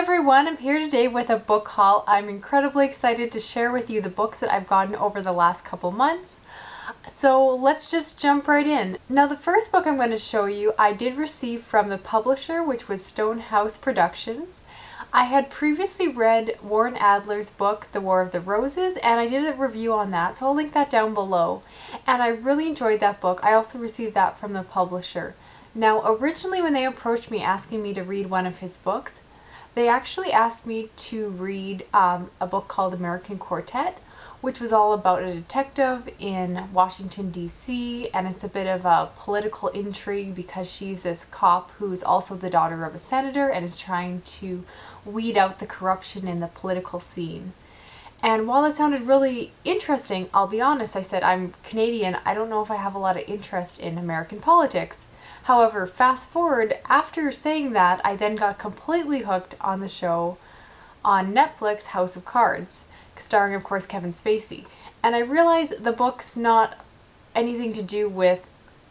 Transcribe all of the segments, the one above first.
everyone, I'm here today with a book haul. I'm incredibly excited to share with you the books that I've gotten over the last couple months. So let's just jump right in. Now the first book I'm going to show you I did receive from the publisher, which was Stonehouse Productions. I had previously read Warren Adler's book, The War of the Roses, and I did a review on that, so I'll link that down below. And I really enjoyed that book. I also received that from the publisher. Now originally when they approached me asking me to read one of his books, they actually asked me to read a book called American Quartet, which was all about a detective in Washington, D.C., and it's a bit of a political intrigue because she's this cop who's also the daughter of a senator and is trying to weed out the corruption in the political scene. And while it sounded really interesting, I'll be honest, I said I'm Canadian, I don't know if I have a lot of interest in American politics. However, fast forward, after saying that, I then got completely hooked on the show on Netflix, House of Cards, starring of course Kevin Spacey. And I realized the book's not anything to do with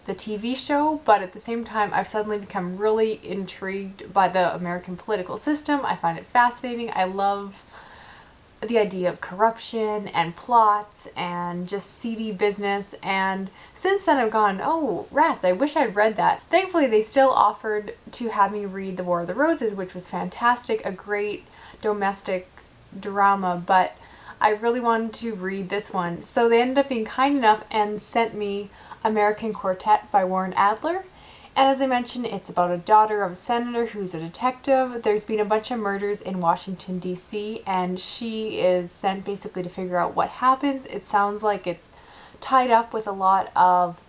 the TV show, but at the same time I've suddenly become really intrigued by the American political system. I find it fascinating. I love the idea of corruption and plots and just seedy business, and since then I've gone, oh rats, I wish I'd read that. Thankfully they still offered to have me read The War of the Roses, which was fantastic, a great domestic drama, but I really wanted to read this one. So they ended up being kind enough and sent me American Quartet by Warren Adler. And as I mentioned, it's about a daughter of a senator who's a detective. There's been a bunch of murders in Washington, D.C., and she is sent basically to figure out what happens. It sounds like it's tied up with a lot of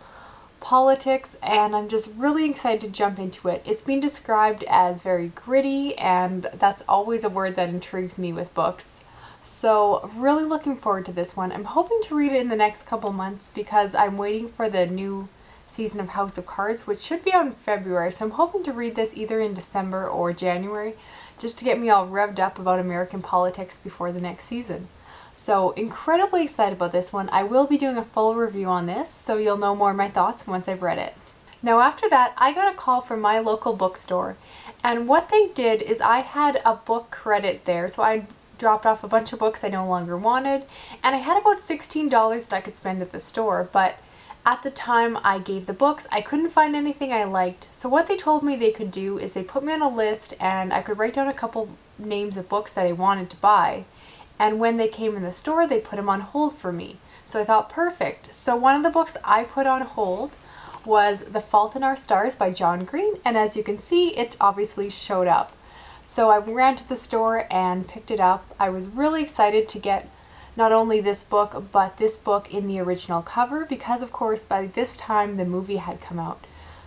politics, and I'm just really excited to jump into it. It's been described as very gritty, and that's always a word that intrigues me with books. So really looking forward to this one. I'm hoping to read it in the next couple months because I'm waiting for the new season of House of Cards, which should be out in February, so I'm hoping to read this either in December or January just to get me all revved up about American politics before the next season. So incredibly excited about this one. I will be doing a full review on this, so you'll know more of my thoughts once I've read it. Now after that, I got a call from my local bookstore, and what they did is I had a book credit there, so I dropped off a bunch of books I no longer wanted, and I had about $16 that I could spend at the store, but at the time I gave the books, I couldn't find anything I liked. So what they told me they could do is they put me on a list and I could write down a couple names of books that I wanted to buy. And when they came in the store, they put them on hold for me. So I thought, perfect. So one of the books I put on hold was The Fault in Our Stars by John Green. And as you can see, it obviously showed up. So I ran to the store and picked it up. I was really excited to get not only this book, but this book in the original cover, because of course by this time the movie had come out.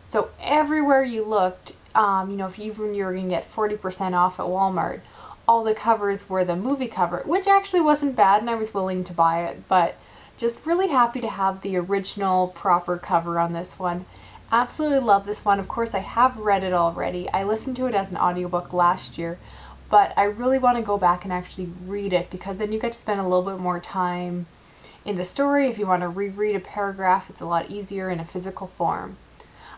So everywhere you looked, you know, if even you were going to get 40% off at Walmart, all the covers were the movie cover, which actually wasn't bad and I was willing to buy it, but just really happy to have the original proper cover on this one. Absolutely love this one. Of course I have read it already. I listened to it as an audiobook last year, but I really want to go back and actually read it because then you get to spend a little bit more time in the story. If you want to reread a paragraph, it's a lot easier in a physical form.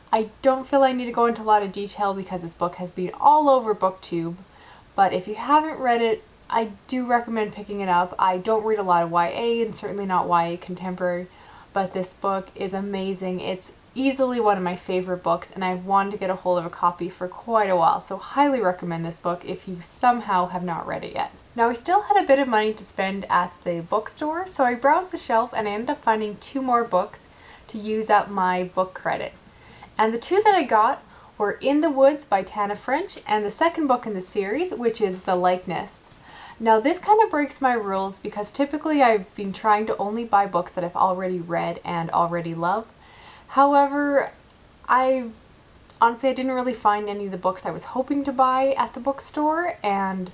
I don't feel I need to go into a lot of detail because this book has been all over BookTube, but if you haven't read it, I do recommend picking it up. I don't read a lot of YA and certainly not YA contemporary, but this book is amazing. It's easily one of my favorite books, and I've wanted to get a hold of a copy for quite a while, so highly recommend this book if you somehow have not read it yet. Now I still had a bit of money to spend at the bookstore, so I browsed the shelf and I ended up finding 2 more books to use up my book credit. And the 2 that I got were In the Woods by Tana French and the second book in the series, which is The Likeness. Now this kind of breaks my rules because typically I've been trying to only buy books that I've already read and already love. However, honestly I didn't really find any of the books I was hoping to buy at the bookstore, and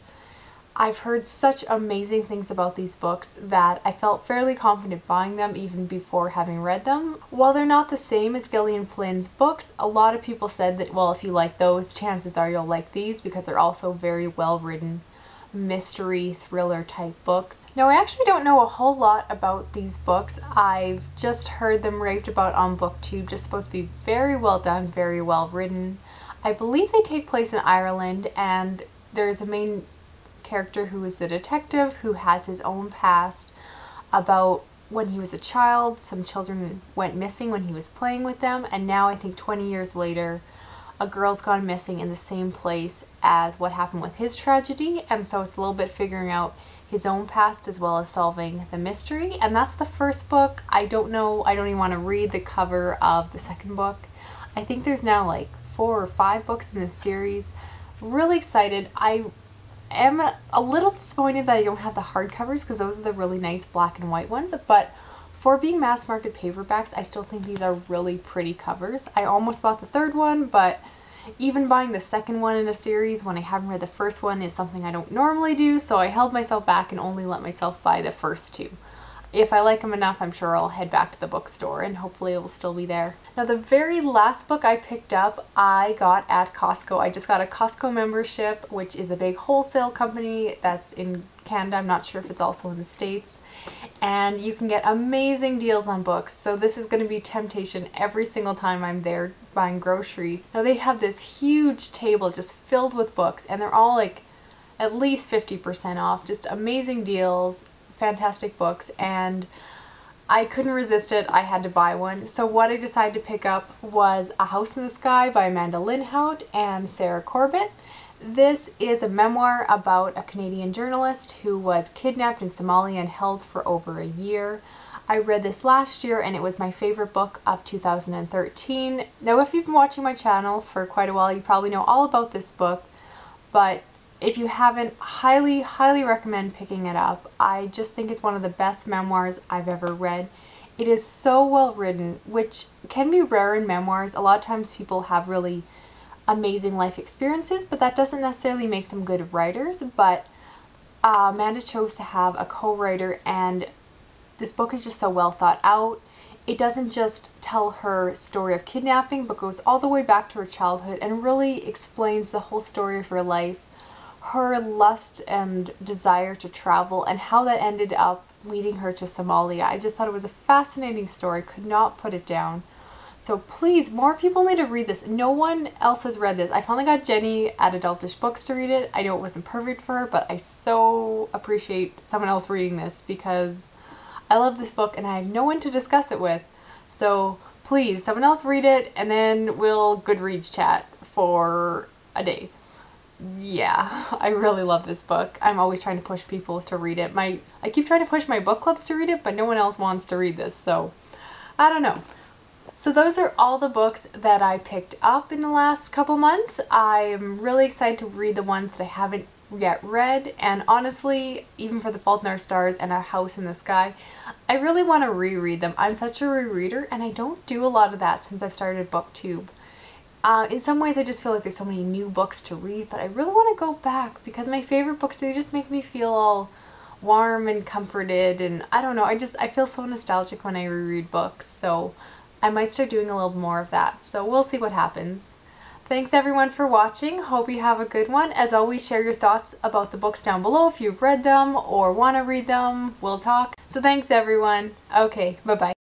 I've heard such amazing things about these books that I felt fairly confident buying them even before having read them. While they're not the same as Gillian Flynn's books, a lot of people said that, well, if you like those, chances are you'll like these because they're also very well written mystery thriller type books. Now I actually don't know a whole lot about these books. I've just heard them raved about on BookTube. Just supposed to be very well done, very well written. I believe they take place in Ireland, and there's a main character who is the detective who has his own past about when he was a child. Some children went missing when he was playing with them, and now I think 20 years later a girl's gone missing in the same place as what happened with his tragedy, and so it's a little bit figuring out his own past as well as solving the mystery. And that's the first book. I don't know, I don't even want to read the cover of the second book. I think there's now like 4 or 5 books in this series. Really excited. I am a little disappointed that I don't have the hardcovers because those are the really nice black and white ones, but for being mass market paperbacks, I still think these are really pretty covers. I almost bought the third one, but even buying the second one in a series when I haven't read the first one is something I don't normally do, so I held myself back and only let myself buy the first 2. If I like them enough, I'm sure I'll head back to the bookstore and hopefully it will still be there. Now the very last book I picked up, I got at Costco. I just got a Costco membership, which is a big wholesale company that's in Canada. I'm not sure if it's also in the States. And you can get amazing deals on books. So this is going to be temptation every single time I'm there buying groceries. Now they have this huge table just filled with books, and they're all like at least 50% off. Just amazing deals, fantastic books, and I couldn't resist it. I had to buy one. So what I decided to pick up was A House in the Sky by Amanda Linhout and Sarah Corbett. This is a memoir about a Canadian journalist who was kidnapped in Somalia and held for over a year. I read this last year and it was my favorite book of 2013. Now if you've been watching my channel for quite a while, you probably know all about this book, but if you haven't, highly recommend picking it up. I just think it's one of the best memoirs I've ever read. It is so well written, which can be rare in memoirs. A lot of times people have really amazing life experiences, but that doesn't necessarily make them good writers. But Amanda chose to have a co-writer, and this book is just so well thought out. It doesn't just tell her story of kidnapping, but goes all the way back to her childhood and really explains the whole story of her life, her lust and desire to travel, and how that ended up leading her to Somalia. I just thought it was a fascinating story, could not put it down. So please, more people need to read this. No one else has read this. I finally got Jenny at Adultish Books to read it. I know it wasn't perfect for her, but I so appreciate someone else reading this because I love this book and I have no one to discuss it with. So please, someone else read it and then we'll Goodreads chat for a day. Yeah, I really love this book. I'm always trying to push people to read it. I keep trying to push my book clubs to read it, but no one else wants to read this, so I don't know. So those are all the books that I picked up in the last couple months. I'm really excited to read the ones that I haven't yet read, and honestly, even for The Fault in Our Stars and A House in the Sky, I really want to reread them. I'm such a rereader, and I don't do a lot of that since I've started BookTube. In some ways I just feel like there's so many new books to read, but I really want to go back because my favorite books, they just make me feel all warm and comforted, and I don't know, I feel so nostalgic when I reread books, so I might start doing a little more of that, so we'll see what happens. Thanks everyone for watching. Hope you have a good one. As always, share your thoughts about the books down below if you've read them or want to read them. We'll talk. So thanks everyone. Okay, bye-bye.